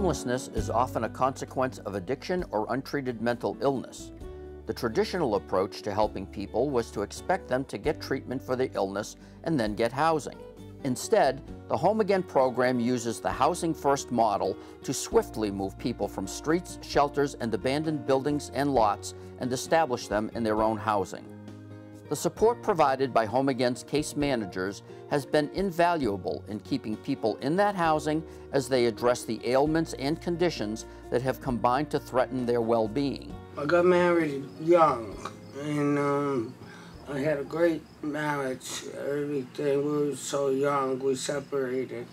Homelessness is often a consequence of addiction or untreated mental illness. The traditional approach to helping people was to expect them to get treatment for the illness and then get housing. Instead, the Home Again program uses the Housing First model to swiftly move people from streets, shelters, and abandoned buildings and lots and establish them in their own housing. The support provided by Home Again's case managers has been invaluable in keeping people in that housing as they address the ailments and conditions that have combined to threaten their well-being. I got married young, and I had a great marriage, everything. We were so young, we separated,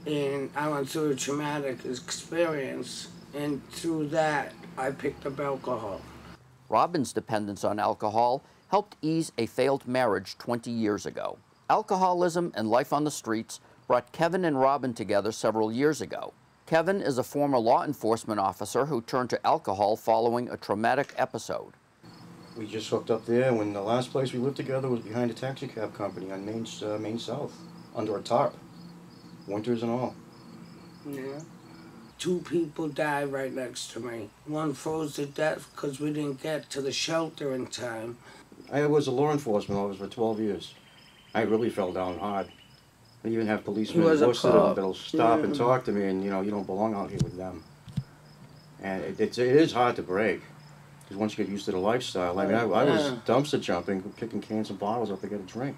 and I went through a traumatic experience, and through that, I picked up alcohol. Robin's dependence on alcohol helped ease a failed marriage 20 years ago. Alcoholism and life on the streets brought Kevin and Robin together several years ago. Kevin is a former law enforcement officer who turned to alcohol following a traumatic episode. We just hooked up there when the last place we lived together was behind a taxi cab company on Main South, under a tarp, winters and all. Yeah. 2 people died right next to me. One froze to death because we didn't get to the shelter in time. I was a law enforcement officer for 12 years. I really fell down hard. I even have policemen in Worcester that'll stop and talk to me, and you don't belong out here with them. And it is hard to break, because once you get used to the lifestyle. I mean, I was dumpster jumping, picking cans and bottles up to get a drink.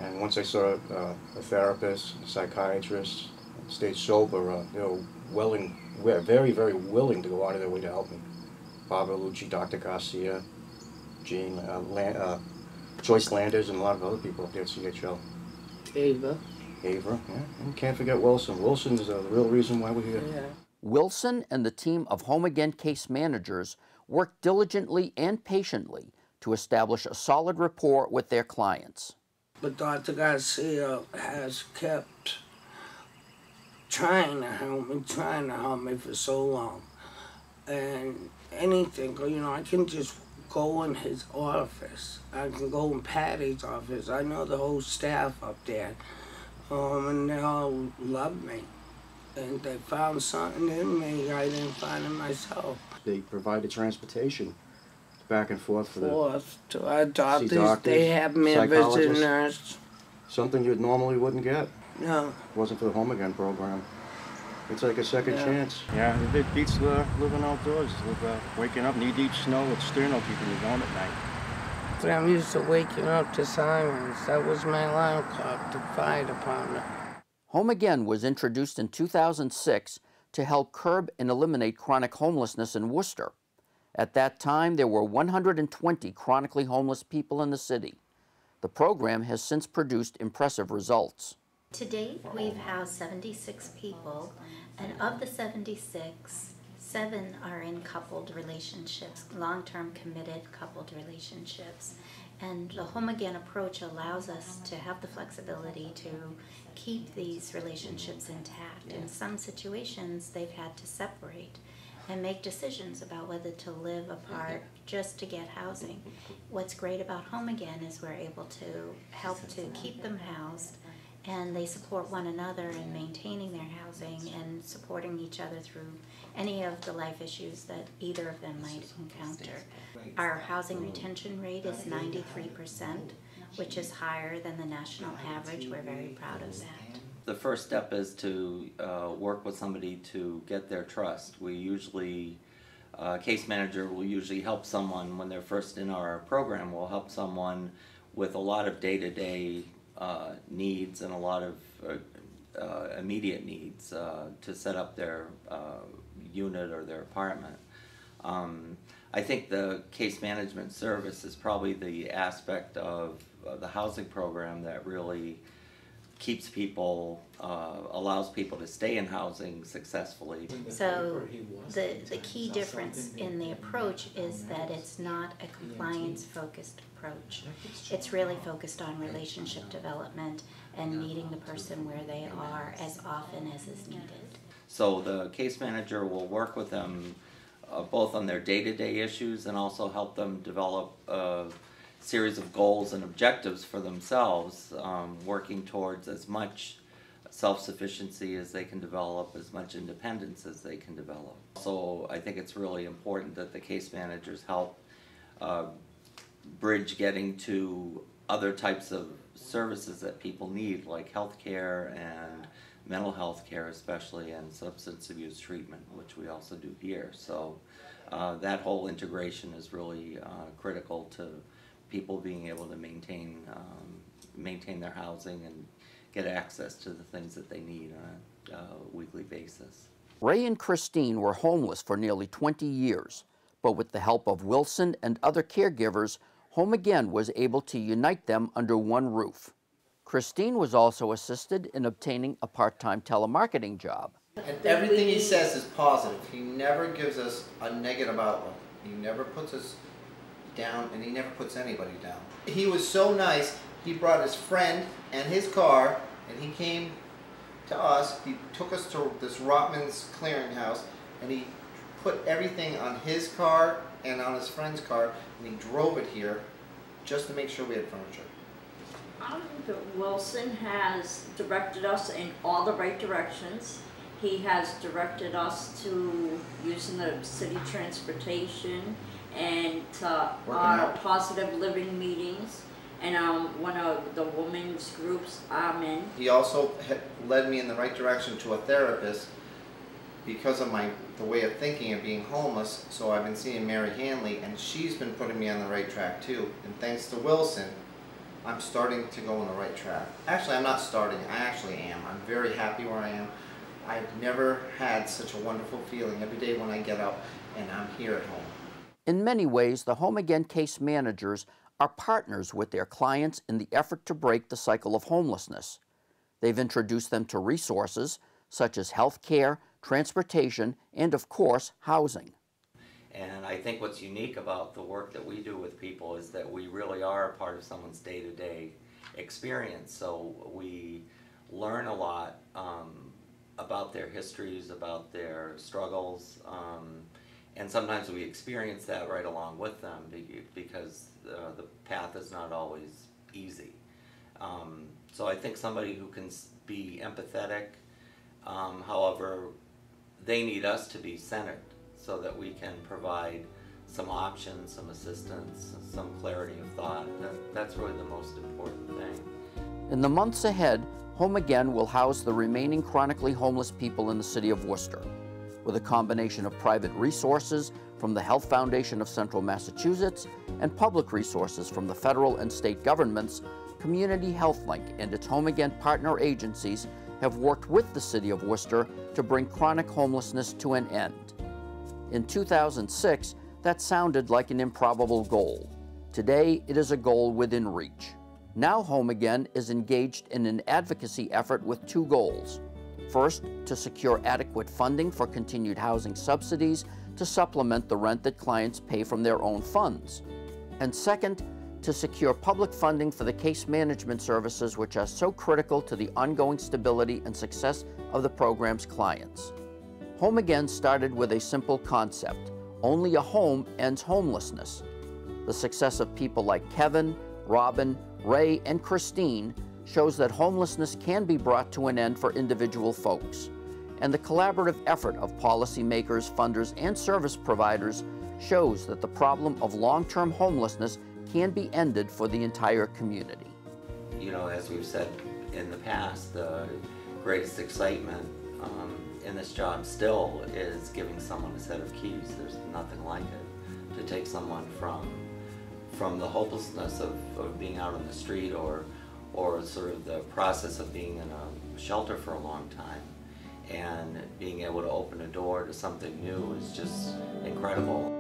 And once I saw a therapist, a psychiatrist, stayed sober, they were very, very willing to go out of their way to help me. Barbara Lucci, Dr. Garcia, Jean, Joyce Landers, and a lot of other people up there at CHL. Ava, yeah. And can't forget Wilson. Wilson is the real reason why we're here. Yeah. Wilson and the team of Home Again case managers work diligently and patiently to establish a solid rapport with their clients. But Dr. Garcia has kept trying to help me for so long. And anything, I can just go in his office. I can go in Patty's office. I know the whole staff up there. And they all love me. And they found something in me I didn't find in myself. They provide the transportation back and forth for to our doctors. Doctors, they have me a visit nurse. Something you normally wouldn't get. No. It wasn't for the Home Again program. It's like a second chance. Yeah, it beats living outdoors, waking up knee-deep snow with sterno keeping you going at night. But I'm used to waking up to sirens. That was my alarm clock, the fire department. Home Again was introduced in 2006 to help curb and eliminate chronic homelessness in Worcester. At that time, there were 120 chronically homeless people in the city. The program has since produced impressive results. To date, we've housed 76 people, and of the 76, 7 are in coupled relationships, long-term committed coupled relationships. And the Home Again approach allows us to have the flexibility to keep these relationships intact. In some situations, they've had to separate and make decisions about whether to live apart just to get housing. What's great about Home Again is we're able to help to keep them housed, and they support one another in maintaining their housing and supporting each other through any of the life issues that either of them might encounter. Our housing retention rate is 93%, which is higher than the national average. We're very proud of that. The first step is to work with somebody to get their trust. We usually, case manager will usually help someone when they're first in our program. We'll help someone with a lot of day-to-day needs and a lot of immediate needs to set up their unit or their apartment. I think the case management service is probably the aspect of the housing program that really keeps people, allows people to stay in housing successfully. So the key difference in the approach is that it's not a compliance-focused approach. It's really focused on relationship development and meeting the person where they are as often as is needed. So the case manager will work with them both on their day-to-day issues and also help them develop a series of goals and objectives for themselves, working towards as much self-sufficiency as they can develop, as much independence as they can develop. So I think it's really important that the case managers help bridge getting to other types of services that people need, like health care and mental health care especially, and substance abuse treatment, which we also do here. So that whole integration is really critical to people being able to maintain their housing and get access to the things that they need on a weekly basis. Ray and Christine were homeless for nearly 20 years, but with the help of Wilson and other caregivers, Home Again was able to unite them under one roof. Christine was also assisted in obtaining a part-time telemarketing job. And everything he says is positive. He never gives us a negative outlook. He never puts us down, and he never puts anybody down. He was so nice. He brought his friend and his car, and he came to us. He took us to this Rotman's clearinghouse, and he put everything on his car and on his friend's car, and he drove it here just to make sure we had furniture. Wilson has directed us in all the right directions. He has directed us to using the city transportation and to our positive living meetings and one of the women's groups I'm in. He also led me in the right direction to a therapist because of the way of thinking of being homeless. So I've been seeing Mary Hanley, and she's been putting me on the right track too. And thanks to Wilson, I'm starting to go on the right track. Actually, I'm not starting, I actually am. I'm very happy where I am. I've never had such a wonderful feeling every day when I get up and I'm here at home. In many ways, the Home Again case managers are partners with their clients in the effort to break the cycle of homelessness. They've introduced them to resources such as health care, transportation, and of course, housing. And I think what's unique about the work that we do with people is that we really are a part of someone's day-to-day experience. So we learn a lot about their histories, about their struggles, and sometimes we experience that right along with them because the path is not always easy. So I think somebody who can be empathetic, however, they need us to be centered so that we can provide some options, some assistance, some clarity of thought. That's really the most important thing. In the months ahead, Home Again will house the remaining chronically homeless people in the city of Worcester. With a combination of private resources from the Health Foundation of Central Massachusetts and public resources from the federal and state governments, Community Health Link and its Home Again partner agencies have worked with the city of Worcester to bring chronic homelessness to an end. In 2006, that sounded like an improbable goal. Today, it is a goal within reach. Now Home Again is engaged in an advocacy effort with two goals. First, to secure adequate funding for continued housing subsidies to supplement the rent that clients pay from their own funds. And second, to secure public funding for the case management services which are so critical to the ongoing stability and success of the program's clients. Home Again started with a simple concept: only a home ends homelessness. The success of people like Kevin, Robin, Ray, and Christine shows that homelessness can be brought to an end for individual folks. And the collaborative effort of policymakers, funders, and service providers shows that the problem of long-term homelessness can be ended for the entire community. You know, as we've said in the past, the greatest excitement in this job still is giving someone a set of keys. There's nothing like it to take someone from the hopelessness of being out on the street or sort of the process of being in a shelter for a long time, and being able to open a door to something new is just incredible.